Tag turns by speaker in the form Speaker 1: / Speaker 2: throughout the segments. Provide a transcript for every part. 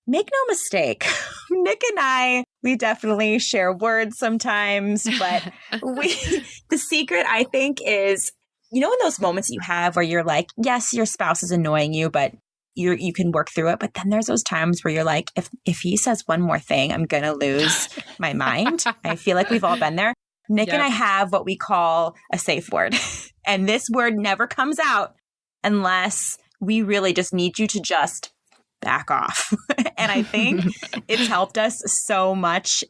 Speaker 1: make no mistake, Nick and I, we definitely share words sometimes, but the secret, I think, is, in those moments you have where you're like, yes, your spouse is annoying you, but you can work through it. But then there's those times where you're like, if he says one more thing, I'm going to lose my mind. I feel like we've all been there. Nick and I have what we call a safe word. And this word never comes out unless we really just need you to just back off. And I think it's helped us so much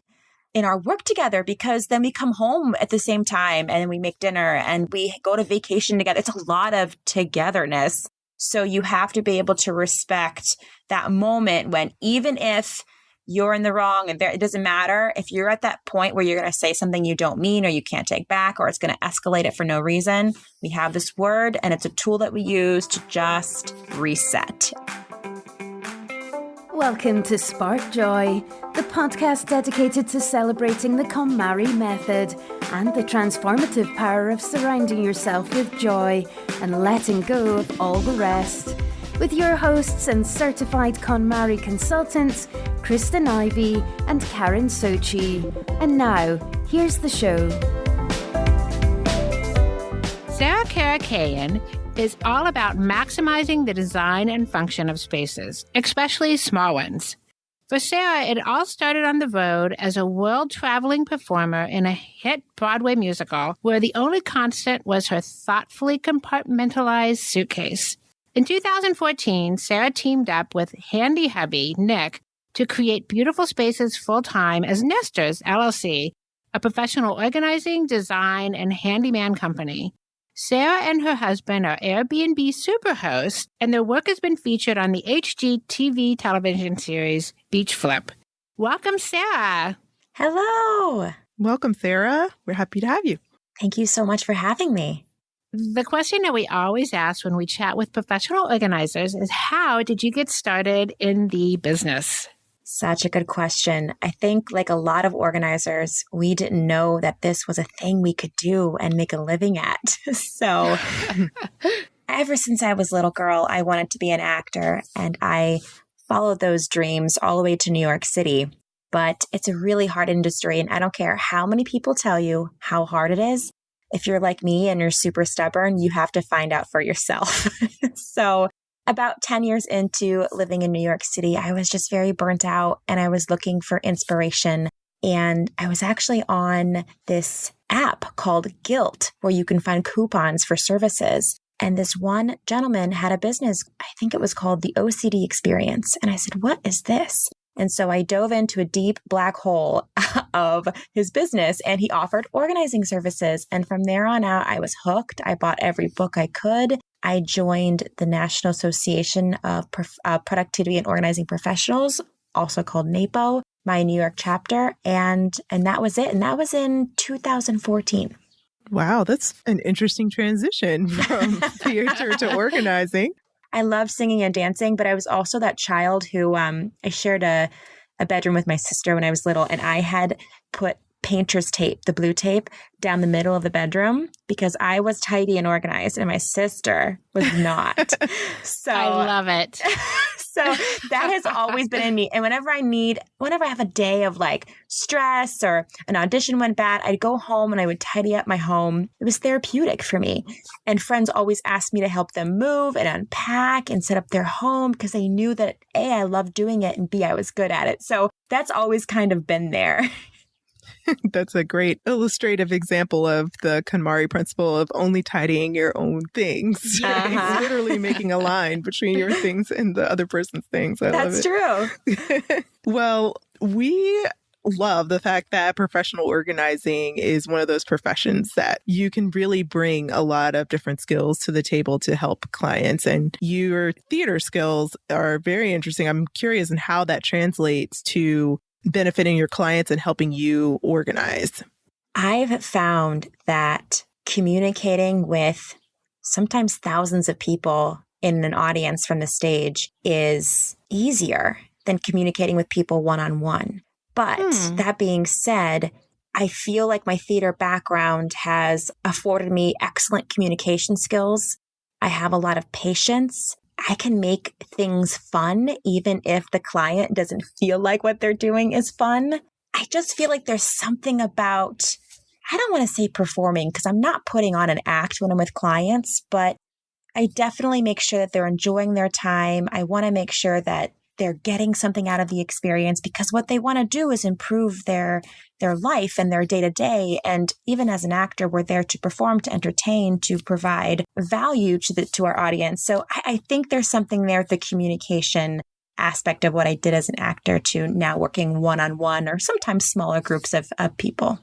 Speaker 1: in our work together, because then we come home at the same time and we make dinner and we go to vacation together. It's a lot of togetherness. So you have to be able to respect that moment when, even if you're in the wrong and it doesn't matter, if you're at that point where you're going to say something you don't mean or you can't take back or it's going to escalate it for no reason, we have this word and it's a tool that we use to just reset.
Speaker 2: Welcome to Spark Joy, the podcast dedicated to celebrating the KonMari method and the transformative power of surrounding yourself with joy and letting go of all the rest. With your hosts and certified KonMari consultants, Kristen Ivy and Karen Sochi. And now, here's the show.
Speaker 3: Sarah Karakaian is all about maximizing the design and function of spaces, especially small ones. For Sarah, it all started on the road as a world-traveling performer in a hit Broadway musical where the only constant was her thoughtfully compartmentalized suitcase. In 2014, Sarah teamed up with handy hubby, Nick, to create beautiful spaces full-time as Nestrs, LLC, a professional organizing, design, and handyman company. Sarah and her husband are Airbnb Superhosts, and their work has been featured on the HGTV television series Beach Flip. Welcome, Sarah.
Speaker 1: Hello.
Speaker 4: Welcome, Sarah. We're happy to have you.
Speaker 1: Thank you so much for having me.
Speaker 3: The question that we always ask when we chat with professional organizers is, how did you get started in the business?
Speaker 1: Such a good question. I think, like a lot of organizers, we didn't know that this was a thing we could do and make a living at. So ever since I was a little girl, I wanted to be an actor, and I followed those dreams all the way to New York City. But it's a really hard industry, and I don't care how many people tell you how hard it is. If you're like me and you're super stubborn, you have to find out for yourself. So about 10 years into living in New York City, I was just very burnt out and I was looking for inspiration. And I was actually on this app called Guilt, where you can find coupons for services. And this one gentleman had a business, I think it was called the OCD Experience. And I said, what is this? And so I dove into a deep black hole of his business, and he offered organizing services. And from there on out, I was hooked. I bought every book I could. I joined the National Association of Productivity and Organizing Professionals, also called NAPO, my New York chapter. And that was it. And that was in 2014.
Speaker 4: Wow, that's an interesting transition from theater to organizing.
Speaker 1: I love singing and dancing, but I was also that child who I shared a bedroom with my sister when I was little, and I had put painter's tape, the blue tape, down the middle of the bedroom because I was tidy and organized and my sister was not. So
Speaker 3: I love it.
Speaker 1: So that has always been in me. And whenever I have a day of like stress or an audition went bad, I'd go home and I would tidy up my home. It was therapeutic for me. And friends always asked me to help them move and unpack and set up their home because they knew that A, I loved doing it, and B, I was good at it. So that's always kind of been there.
Speaker 4: That's a great illustrative example of the KonMari principle of only tidying your own things.
Speaker 1: Uh-huh.
Speaker 4: Literally making a line between your things and the other person's things. I love it.
Speaker 1: That's true.
Speaker 4: Well, we love the fact that professional organizing is one of those professions that you can really bring a lot of different skills to the table to help clients. And your theater skills are very interesting. I'm curious in how that translates to benefiting your clients and helping you organize.
Speaker 1: I've found that communicating with sometimes thousands of people in an audience from the stage is easier than communicating with people one-on-one. But that being said, I feel like my theater background has afforded me excellent communication skills. I have a lot of patience. I can make things fun, even if the client doesn't feel like what they're doing is fun. I just feel like there's something about, I don't want to say performing because I'm not putting on an act when I'm with clients, but I definitely make sure that they're enjoying their time. I want to make sure that they're getting something out of the experience because what they want to do is improve their life and their day to day. And even as an actor, we're there to perform, to entertain, to provide value to our audience. So I think there's something there, the communication aspect of what I did as an actor to now working one-on-one or sometimes smaller groups of people.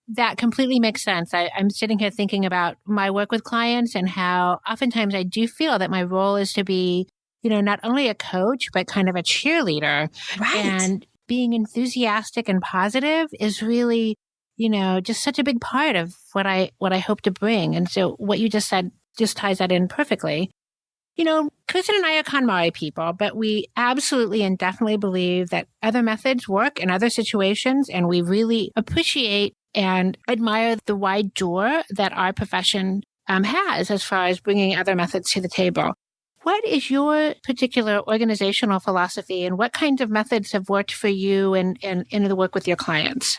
Speaker 3: That completely makes sense. I'm sitting here thinking about my work with clients and how oftentimes I do feel that my role is to be, not only a coach, but kind of a cheerleader.
Speaker 1: Right.
Speaker 3: And being enthusiastic and positive is really, just such a big part of what I hope to bring. And so what you just said just ties that in perfectly. Kristen and I are KonMari people, but we absolutely and definitely believe that other methods work in other situations. And we really appreciate and admire the wide door that our profession has as far as bringing other methods to the table. What is your particular organizational philosophy and what kinds of methods have worked for you and in the work with your clients?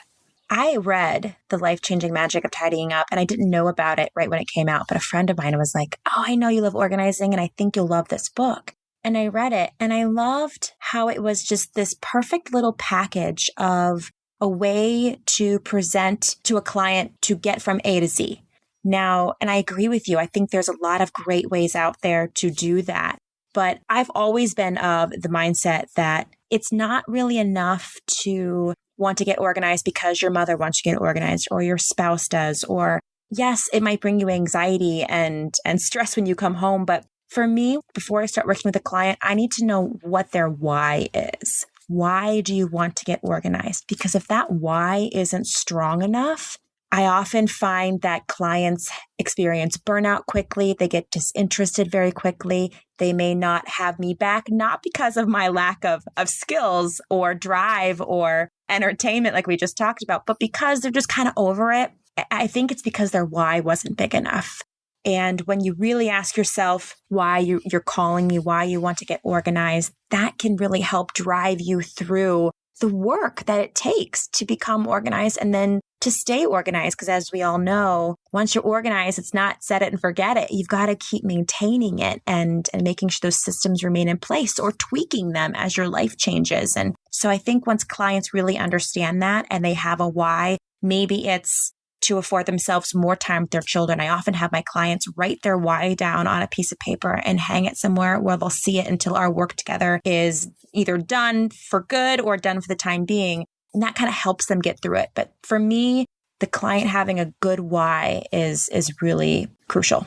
Speaker 1: I read The Life-Changing Magic of Tidying Up and I didn't know about it right when it came out, but a friend of mine was like, "Oh, I know you love organizing and I think you'll love this book." And I read it and I loved how it was just this perfect little package of a way to present to a client to get from A to Z. Now, and I agree with you, I think there's a lot of great ways out there to do that. But I've always been of the mindset that it's not really enough to want to get organized because your mother wants you to get organized or your spouse does. Or yes, it might bring you anxiety and stress when you come home. But for me, before I start working with a client, I need to know what their why is. Why do you want to get organized? Because if that why isn't strong enough, I often find that clients experience burnout quickly. They get disinterested very quickly. They may not have me back, not because of my lack of skills or drive or entertainment like we just talked about, but because they're just kind of over it. I think it's because their why wasn't big enough. And when you really ask yourself why you're calling me, why you want to get organized, that can really help drive you through the work that it takes to become organized and then to stay organized. Because as we all know, once you're organized, it's not set it and forget it. You've got to keep maintaining it and making sure those systems remain in place or tweaking them as your life changes. And so I think once clients really understand that and they have a why, maybe it's to afford themselves more time with their children. I often have my clients write their why down on a piece of paper and hang it somewhere where they'll see it until our work together is either done for good or done for the time being. And that kind of helps them get through it. But for me, the client having a good why is really crucial.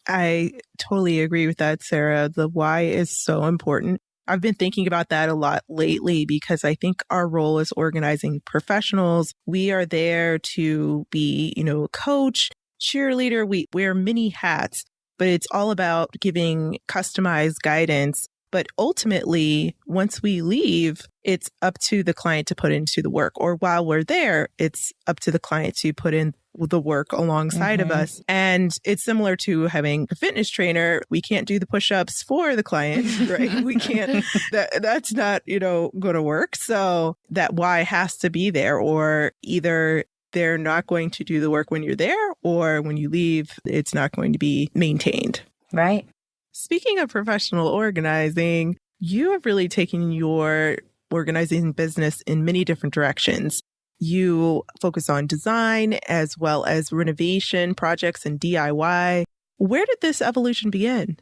Speaker 4: I totally agree with that, Sarah. The why is so important. I've been thinking about that a lot lately because I think our role as organizing professionals, we are there to be, a coach, cheerleader. We wear many hats, but it's all about giving customized guidance. But ultimately, once we leave, it's up to the client to put into the work. Or while we're there, it's up to the client to put in the work alongside of us. And it's similar to having a fitness trainer. We can't do the push-ups for the client, right? We can't, that's not, going to work. So that why has to be there, or either they're not going to do the work when you're there, or when you leave, it's not going to be maintained.
Speaker 1: Right.
Speaker 4: Speaking of professional organizing, you have really taken your organizing business in many different directions. You focus on design as well as renovation projects and DIY. Where did this evolution begin?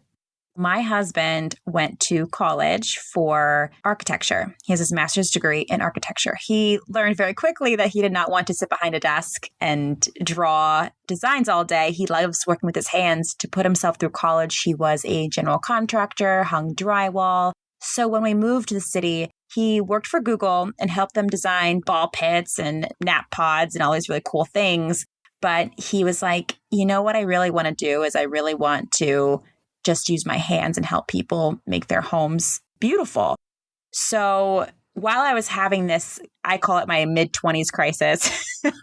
Speaker 1: My husband went to college for architecture. He has his master's degree in architecture. He learned very quickly that he did not want to sit behind a desk and draw designs all day. He loves working with his hands. To put himself through college, he was a general contractor, hung drywall. So when we moved to the city, he worked for Google and helped them design ball pits and nap pods and all these really cool things. But he was like, what I really want to do is I really want to just use my hands and help people make their homes beautiful. So while I was having this, I call it my mid-20s crisis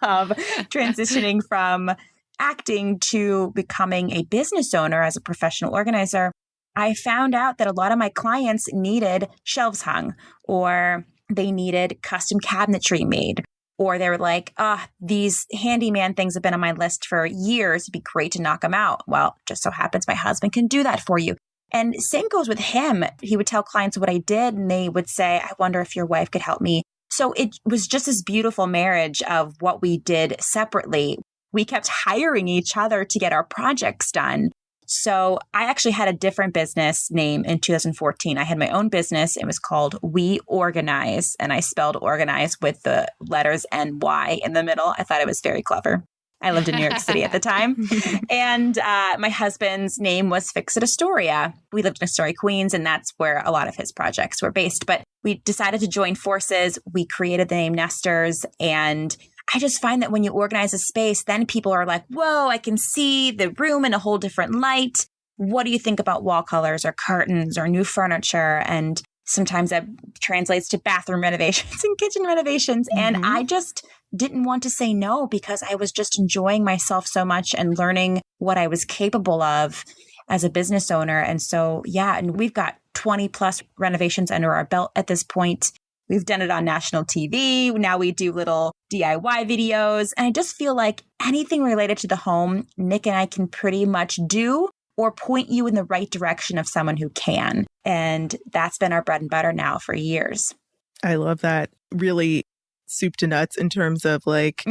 Speaker 1: of transitioning from acting to becoming a business owner as a professional organizer, I found out that a lot of my clients needed shelves hung, or they needed custom cabinetry made, or they were like, these handyman things have been on my list for years. It'd be great to knock them out. Well, just so happens my husband can do that for you. And same goes with him. He would tell clients what I did, and they would say, I wonder if your wife could help me. So it was just this beautiful marriage of what we did separately. We kept hiring each other to get our projects done. So I actually had a different business name in 2014. I had my own business. It was called We Organize, and I spelled organize with the letters NY in the middle. I thought it was very clever. I lived in New York City at the time. And my husband's name was Fix It Astoria. We lived in Astoria, Queens, and that's where a lot of his projects were based. But we decided to join forces. We created the name Nestrs, and I just find that when you organize a space, then people are like, whoa, I can see the room in a whole different light. What do you think about wall colors or curtains or new furniture? And sometimes that translates to bathroom renovations and kitchen renovations. Mm-hmm. And I just didn't want to say no because I was just enjoying myself so much and learning what I was capable of as a business owner. And so, yeah, and we've got 20 plus renovations under our belt at this point. We've done it on national TV. Now we do little DIY videos. And I just feel like anything related to the home, Nick and I can pretty much do or point you in the right direction of someone who can. And that's been our bread and butter now for years.
Speaker 4: I love that. Really soup to nuts in terms of like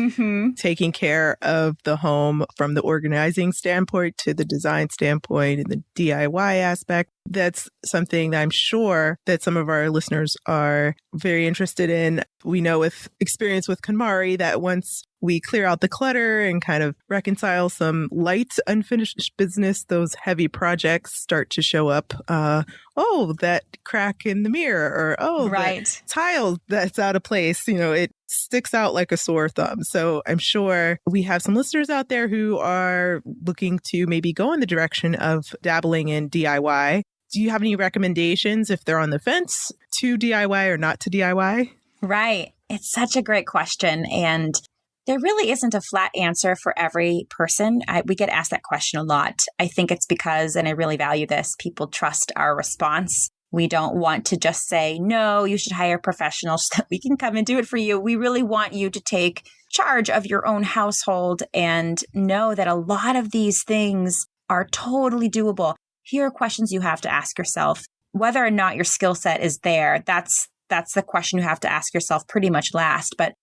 Speaker 4: taking care of the home from the organizing standpoint to the design standpoint and the DIY aspect. That's something that I'm sure that some of our listeners are very interested in. We know with experience with KonMari that once we clear out the clutter and kind of reconcile some light unfinished business, those heavy projects start to show up. That crack in the mirror, or that tile that's out of place. You know, it sticks out like a sore thumb. So I'm sure we have some listeners out there who are looking to maybe go in the direction of dabbling in DIY. Do you have any recommendations if they're on the fence to DIY or not to DIY?
Speaker 1: Right. It's such a great question. And there really isn't a flat answer for every person. We get asked that question a lot. I think it's because, and I really value this, people trust our response. We don't want to just say, no, you should hire professionals so that we can come and do it for you. We really want you to take charge of your own household and know that a lot of these things are totally doable. Here are questions you have to ask yourself. Whether or not your skill set is there, that's the question you have to ask yourself pretty much last. But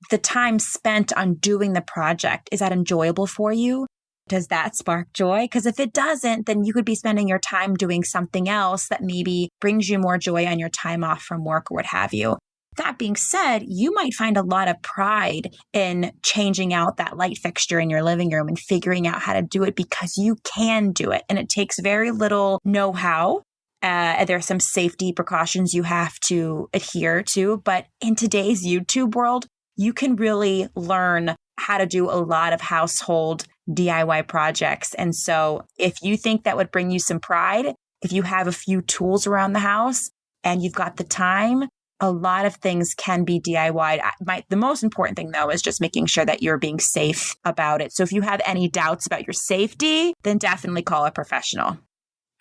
Speaker 1: the time spent on doing the project, is that enjoyable for you? Does that spark joy? Because if it doesn't, then you could be spending your time doing something else that maybe brings you more joy on your time off from work or what have you. That being said, you might find a lot of pride in changing out that light fixture in your living room and figuring out how to do it because you can do it. And it takes very little know-how. There are some safety precautions you have to adhere to. But in today's YouTube world, you can really learn how to do a lot of household DIY projects. And so if you think that would bring you some pride, if you have a few tools around the house and you've got the time, a lot of things can be DIY'd. The most important thing, though, is just making sure that you're being safe about it. So if you have any doubts about your safety, then definitely call a professional.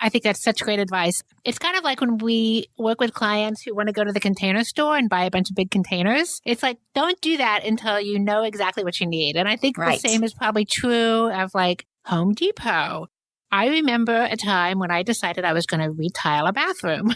Speaker 3: I think that's such great advice. It's kind of like when we work with clients who want to go to the container store and buy a bunch of big containers. It's like, don't do that until you know exactly what you need. And I think the same is probably true of like Home Depot. I remember a time when I decided I was going to retile a bathroom.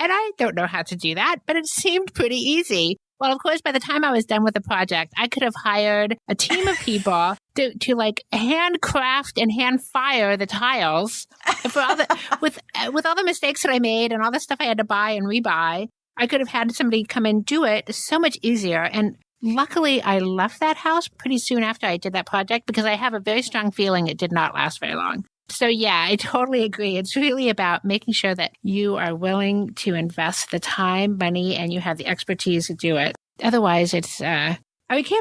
Speaker 3: And I don't know how to do that, but it seemed pretty easy. Well, of course, by the time I was done with the project, I could have hired a team of people to like handcraft and hand fire the tiles. For all with all the mistakes that I made and all the stuff I had to buy and rebuy, I could have had somebody come and do it so much easier. And luckily, I left that house pretty soon after I did that project because I have a very strong feeling it did not last very long. So yeah, I totally agree. It's really about making sure that you are willing to invest the time, money, and you have the expertise to do it. Otherwise, it can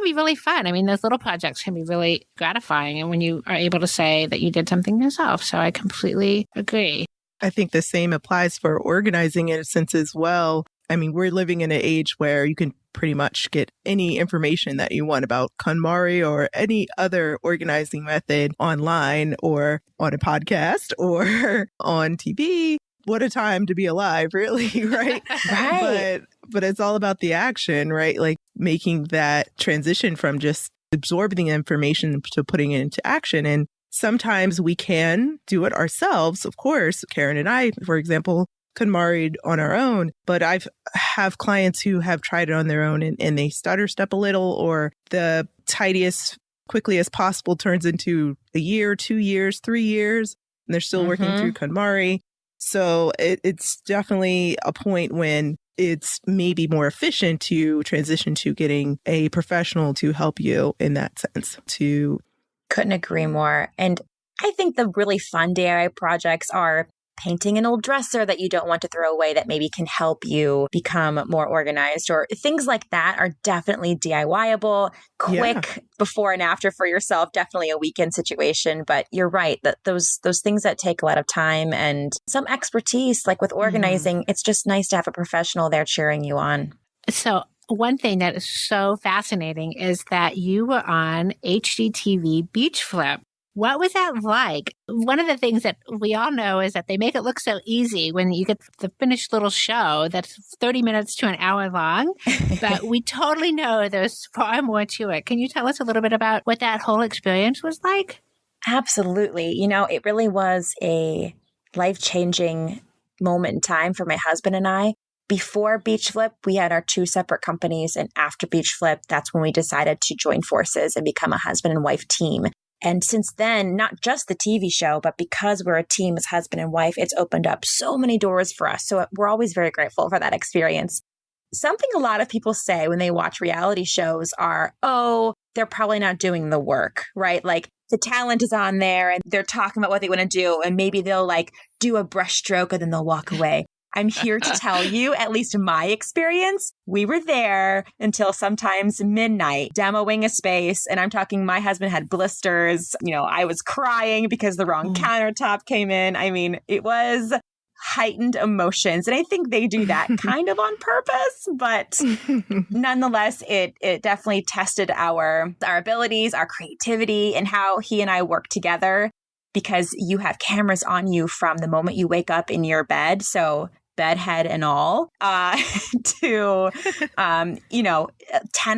Speaker 3: be really fun. I mean, those little projects can be really gratifying. And when you are able to say that you did something yourself. So I completely agree.
Speaker 4: I think the same applies for organizing in a sense as well. I mean, we're living in an age where you can pretty much get any information that you want about KonMari or any other organizing method online or on a podcast or on TV. What a time to be alive, really, right?
Speaker 1: Right.
Speaker 4: But it's all about the action, right? Like making that transition from just absorbing the information to putting it into action. And sometimes we can do it ourselves. Of course, Karen and I, for example, KonMari'd on our own, but I've have clients who have tried it on their own and they stutter step a little, or the tidiest quickly as possible turns into a year, 2 years, 3 years, and they're still working through KonMari. So it's definitely a point when it's maybe more efficient to transition to getting a professional to help you in that sense.
Speaker 1: Couldn't agree more. And I think the really fun DIY projects are painting an old dresser that you don't want to throw away that maybe can help you become more organized, or things like that are definitely DIY-able, quick before and after for yourself, definitely a weekend situation. But you're right that those things that take a lot of time and some expertise, like with organizing, it's just nice to have a professional there cheering you on.
Speaker 3: So one thing that is so fascinating is that you were on HGTV Beach Flip. What was that like? One of the things that we all know is that they make it look so easy when you get the finished little show that's 30 minutes to an hour long, but we totally know there's far more to it. Can you tell us a little bit about what that whole experience was like?
Speaker 1: Absolutely. You know, it really was a life-changing moment in time for my husband and I. Before Beach Flip, we had our 2 separate companies, and after Beach Flip, that's when we decided to join forces and become a husband and wife team. And since then, not just the TV show, but because we're a team as husband and wife, it's opened up so many doors for us. So we're always very grateful for that experience. Something a lot of people say when they watch reality shows are, oh, they're probably not doing the work, right? Like the talent is on there and they're talking about what they want to do. And maybe they'll like do a brushstroke and then they'll walk away. I'm here to tell you, at least in my experience, we were there until sometimes midnight demoing a space. And I'm talking, my husband had blisters. You know, I was crying because the wrong countertop came in. I mean, it was heightened emotions. And I think they do that kind of on purpose. But nonetheless, it definitely tested our abilities, our creativity, and how he and I work together, because you have cameras on you from the moment you wake up in your bed. So bedhead and all, to, 10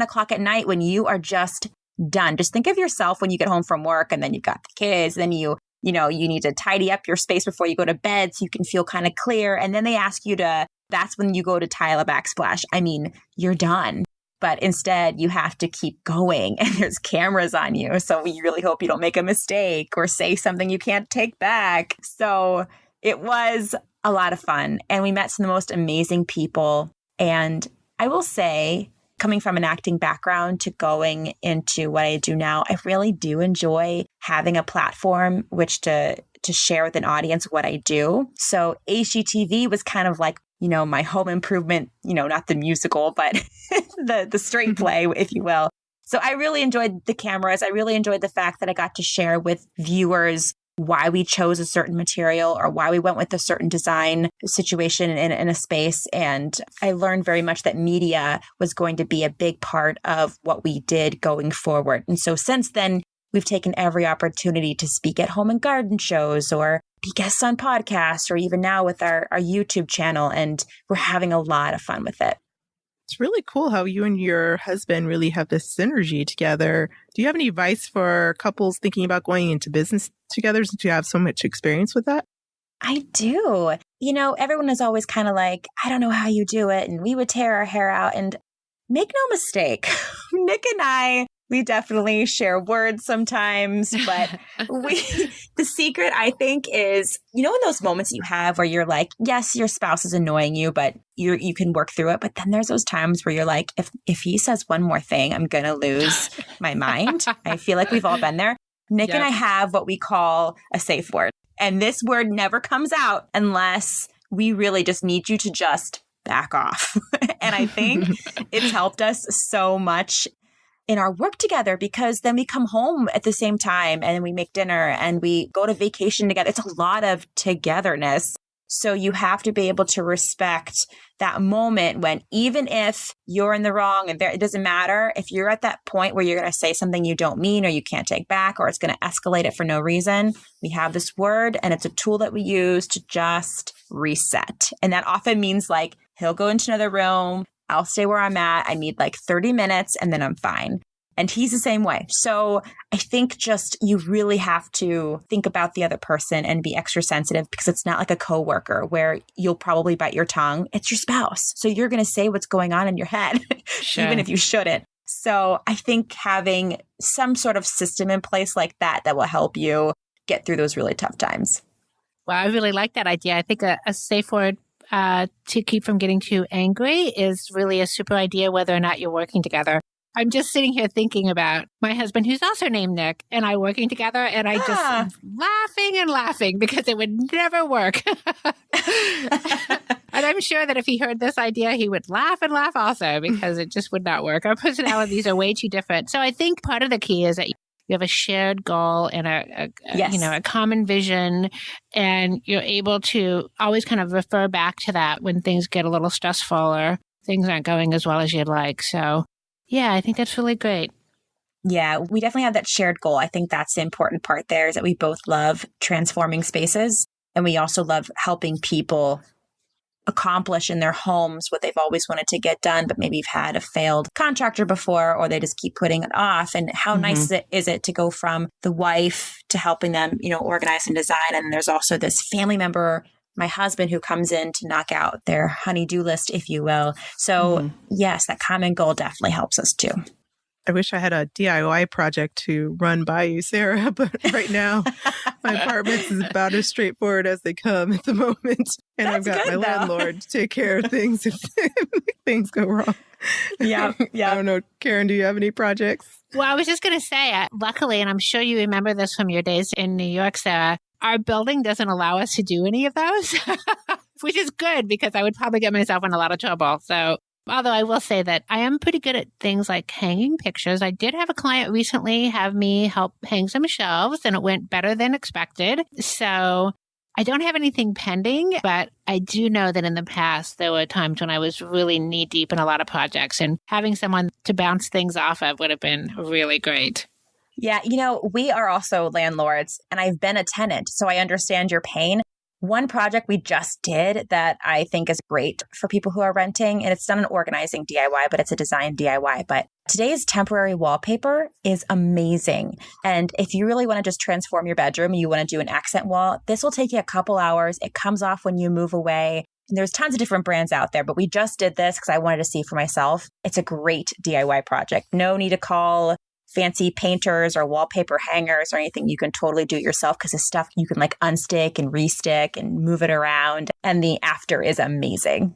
Speaker 1: o'clock at night when you are just done. Just think of yourself when you get home from work and then you've got the kids, then you need to tidy up your space before you go to bed so you can feel kind of clear. And then they ask you that's when you go to tile a backsplash. I mean, you're done. But instead, you have to keep going and there's cameras on you. So we really hope you don't make a mistake or say something you can't take back. So it was a lot of fun. And we met some of the most amazing people. And I will say, coming from an acting background to going into what I do now, I really do enjoy having a platform which to share with an audience what I do. So HGTV was kind of like, my home improvement, not the musical, but the straight play, if you will. So I really enjoyed the cameras. I really enjoyed the fact that I got to share with viewers why we chose a certain material or why we went with a certain design situation in a space. And I learned very much that media was going to be a big part of what we did going forward. And so since then, we've taken every opportunity to speak at home and garden shows or be guests on podcasts, or even now with our YouTube channel. And we're having a lot of fun with it.
Speaker 4: It's really cool how you and your husband really have this synergy together. Do you have any advice for couples thinking about going into business together since you have so much experience with that?
Speaker 1: I do. Everyone is always kind of like, I don't know how you do it. And we would tear our hair out. And make no mistake, Nick and I, we definitely share words sometimes, but the secret, I think, is, in those moments you have where you're like, yes, your spouse is annoying you, but you can work through it. But then there's those times where you're like, if he says one more thing, I'm going to lose my mind. I feel like we've all been there. Nick and I have what we call a safe word. And this word never comes out unless we really just need you to just back off. And I think it's helped us so much in our work together, because then we come home at the same time and we make dinner and we go to vacation together. It's a lot of togetherness. So you have to be able to respect that moment when, even if you're in the wrong and it doesn't matter, if you're at that point where you're going to say something you don't mean or you can't take back or it's going to escalate it for no reason, we have this word and it's a tool that we use to just reset. And that often means like, he'll go into another room, I'll stay where I'm at. I need like 30 minutes and then I'm fine. And he's the same way. So I think just you really have to think about the other person and be extra sensitive, because it's not like a coworker where you'll probably bite your tongue. It's your spouse. So you're going to say what's going on in your head,
Speaker 3: Sure.
Speaker 1: even if you shouldn't. So I think having some sort of system in place like that will help you get through those really tough times.
Speaker 3: Well, I really like that idea. I think a safe word to keep from getting too angry is really a super idea, whether or not you're working together. I'm just sitting here thinking about my husband, who's also named Nick, and I working together, and I just laughing because it would never work. And I'm sure that if he heard this idea, he would laugh and laugh also, because it just would not work. Our personalities are way too different. So I think part of the key is that you have a shared goal and a common vision, and you're able to always kind of refer back to that when things get a little stressful or things aren't going as well as you'd like. So yeah, I think that's really great.
Speaker 1: Yeah, we definitely have that shared goal. I think that's the important part there, is that we both love transforming spaces, and we also love helping people accomplish in their homes what they've always wanted to get done, but maybe you've had a failed contractor before, or they just keep putting it off. And how nice is it to go from the wife to helping them, organize and design. And there's also this family member, my husband, who comes in to knock out their honey-do list, if you will. So yes, that common goal definitely helps us too.
Speaker 4: I wish I had a DIY project to run by you, Sarah, but right now my apartment is about as straightforward as they come at the moment. And I've got my landlord to take care of things if things go wrong.
Speaker 1: Yeah.
Speaker 4: I don't know. Karen, do you have any projects?
Speaker 3: Well, I was just going to say, luckily, and I'm sure you remember this from your days in New York, Sarah, our building doesn't allow us to do any of those, which is good because I would probably get myself in a lot of trouble. So, although I will say that I am pretty good at things like hanging pictures. I did have a client recently have me help hang some shelves, and it went better than expected. So I don't have anything pending, but I do know that in the past, there were times when I was really knee deep in a lot of projects, and having someone to bounce things off of would have been really great.
Speaker 1: Yeah, we are also landlords, and I've been a tenant, so I understand your pain. One project we just did that I think is great for people who are renting, and it's not an organizing DIY, but it's a design DIY. But today's temporary wallpaper is amazing. And if you really want to just transform your bedroom and you want to do an accent wall, this will take you a couple hours. It comes off when you move away. And there's tons of different brands out there, but we just did this because I wanted to see for myself. It's a great DIY project. No need to call fancy painters or wallpaper hangers or anything. You can totally do it yourself, because it's stuff you can like unstick and restick and move it around. And the after is amazing.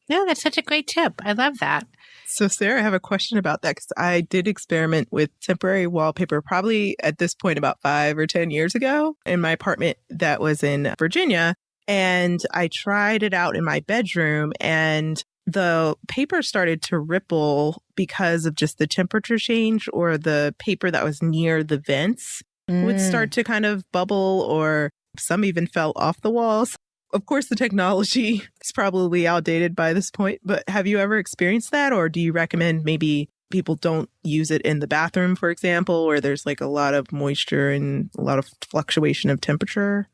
Speaker 3: No, that's such a great tip. I love that.
Speaker 4: So Sarah, I have a question about that, because I did experiment with temporary wallpaper probably at this point about 5 or 10 years ago in my apartment that was in Virginia. And I tried it out in my bedroom, and the paper started to ripple because of just the temperature change, or the paper that was near the vents would start to kind of bubble, or some even fell off the walls. Of course, the technology is probably outdated by this point, but have you ever experienced that? Or do you recommend maybe people don't use it in the bathroom, for example, where there's like a lot of moisture and a lot of fluctuation of temperature?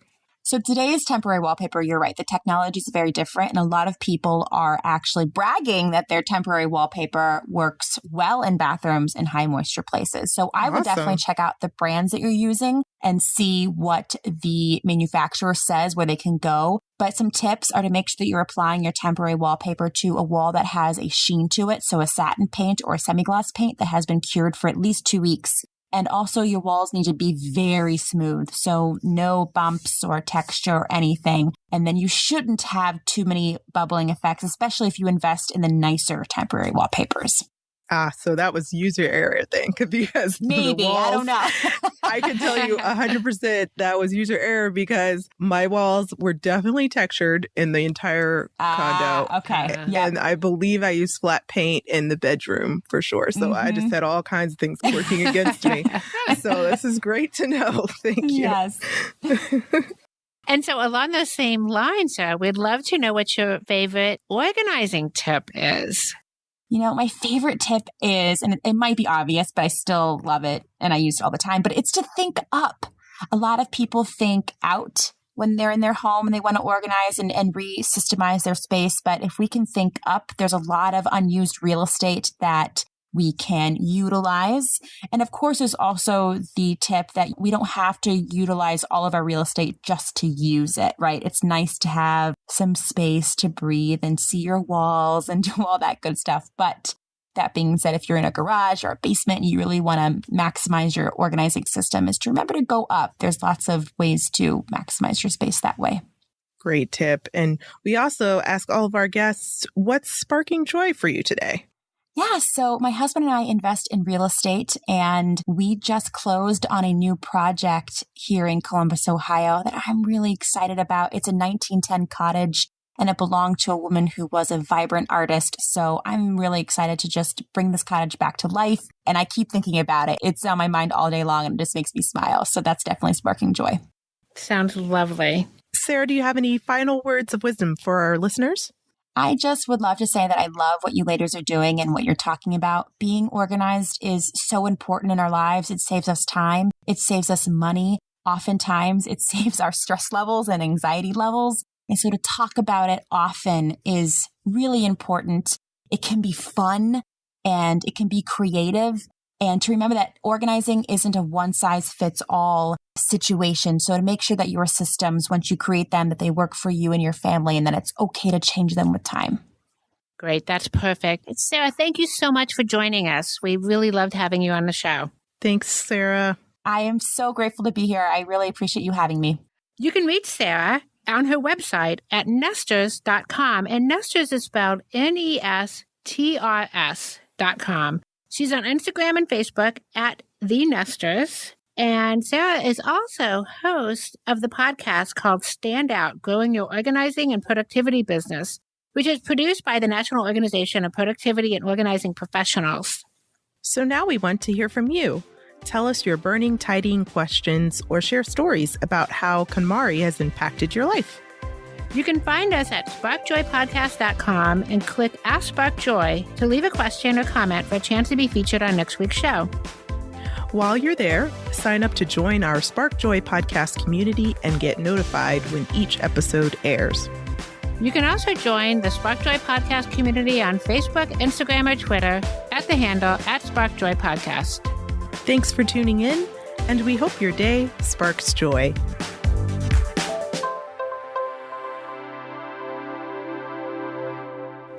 Speaker 1: So today's temporary wallpaper, you're right, the technology is very different. And a lot of people are actually bragging that their temporary wallpaper works well in bathrooms and high moisture places. So I would definitely check out the brands that you're using and see what the manufacturer says where they can go. But some tips are to make sure that you're applying your temporary wallpaper to a wall that has a sheen to it. So a satin paint or a semi-gloss paint that has been cured for at least 2 weeks. And also your walls need to be very smooth. So no bumps or texture or anything. And then you shouldn't have too many bubbling effects, especially if you invest in the nicer temporary wallpapers.
Speaker 4: So that was user error, I think, because
Speaker 1: maybe,
Speaker 4: walls,
Speaker 1: I don't know.
Speaker 4: I can tell you 100% that was user error, because my walls were definitely textured in the entire condo.
Speaker 1: Okay.
Speaker 4: And I believe I used flat paint in the bedroom for sure. So I just had all kinds of things working against me. So this is great to know. Thank you.
Speaker 1: Yes.
Speaker 3: And so along those same lines, Sarah, we'd love to know what your favorite organizing tip is.
Speaker 1: You know, my favorite tip is, and it might be obvious, but I still love it and I use it all the time, but it's to think up. A lot of people think out when they're in their home and they want to organize and re-systemize their space. But if we can think up, there's a lot of unused real estate that we can utilize. And of course, there's also the tip that we don't have to utilize all of our real estate just to use it, right? It's nice to have some space to breathe and see your walls and do all that good stuff. But that being said, if you're in a garage or a basement and you really want to maximize your organizing system, is to remember to go up. There's lots of ways to maximize your space that way.
Speaker 4: Great tip. And we also ask all of our guests, what's sparking joy for you today?
Speaker 1: Yeah, so my husband and I invest in real estate, and we just closed on a new project here in Columbus, Ohio that I'm really excited about. It's a 1910 cottage, and it belonged to a woman who was a vibrant artist. So I'm really excited to just bring this cottage back to life. And I keep thinking about it. It's on my mind all day long, and it just makes me smile. So that's definitely sparking joy.
Speaker 3: Sounds lovely.
Speaker 4: Sarah, do you have any final words of wisdom for our listeners?
Speaker 1: I just would love to say that I love what you ladies are doing and what you're talking about. Being organized is so important in our lives. It saves us time. It saves us money. Oftentimes, it saves our stress levels and anxiety levels. And so to talk about it often is really important. It can be fun and it can be creative. And to remember that organizing isn't a one-size-fits-all situation. So to make sure that your systems, once you create them, that they work for you and your family, and that it's okay to change them with time.
Speaker 3: Great. That's perfect. Sarah, thank you so much for joining us. We really loved having you on the show.
Speaker 4: Thanks, Sarah.
Speaker 1: I am so grateful to be here. I really appreciate you having me.
Speaker 3: You can reach Sarah on her website at nestrs.com. And Nestrs is spelled Nestrs.com. She's on Instagram and Facebook at The Nestrs. And Sarah is also host of the podcast called Stand Out, Growing Your Organizing and Productivity Business, which is produced by the National Organization of Productivity and Organizing Professionals.
Speaker 4: So now we want to hear from you. Tell us your burning tidying questions or share stories about how KonMari has impacted your life.
Speaker 3: You can find us at sparkjoypodcast.com and click Ask Spark Joy to leave a question or comment for a chance to be featured on next week's show.
Speaker 4: While you're there, sign up to join our Spark Joy podcast community and get notified when each episode airs.
Speaker 3: You can also join the Spark Joy podcast community on Facebook, Instagram, or Twitter at the handle @SparkJoyPodcast.
Speaker 4: Thanks for tuning in, and we hope your day sparks joy.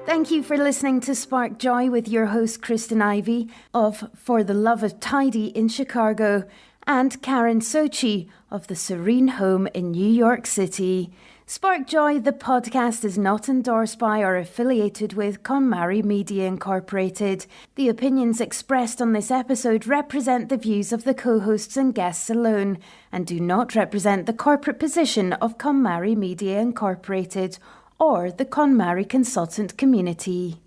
Speaker 2: Thank you for listening to Spark Joy with your host, Kristen Ivy of For the Love of Tidy in Chicago and Karen Sochi of the Serene Home in New York City. Spark Joy, the podcast, is not endorsed by or affiliated with KonMari Media Incorporated. The opinions expressed on this episode represent the views of the co-hosts and guests alone and do not represent the corporate position of KonMari Media Incorporated or the KonMari consultant community.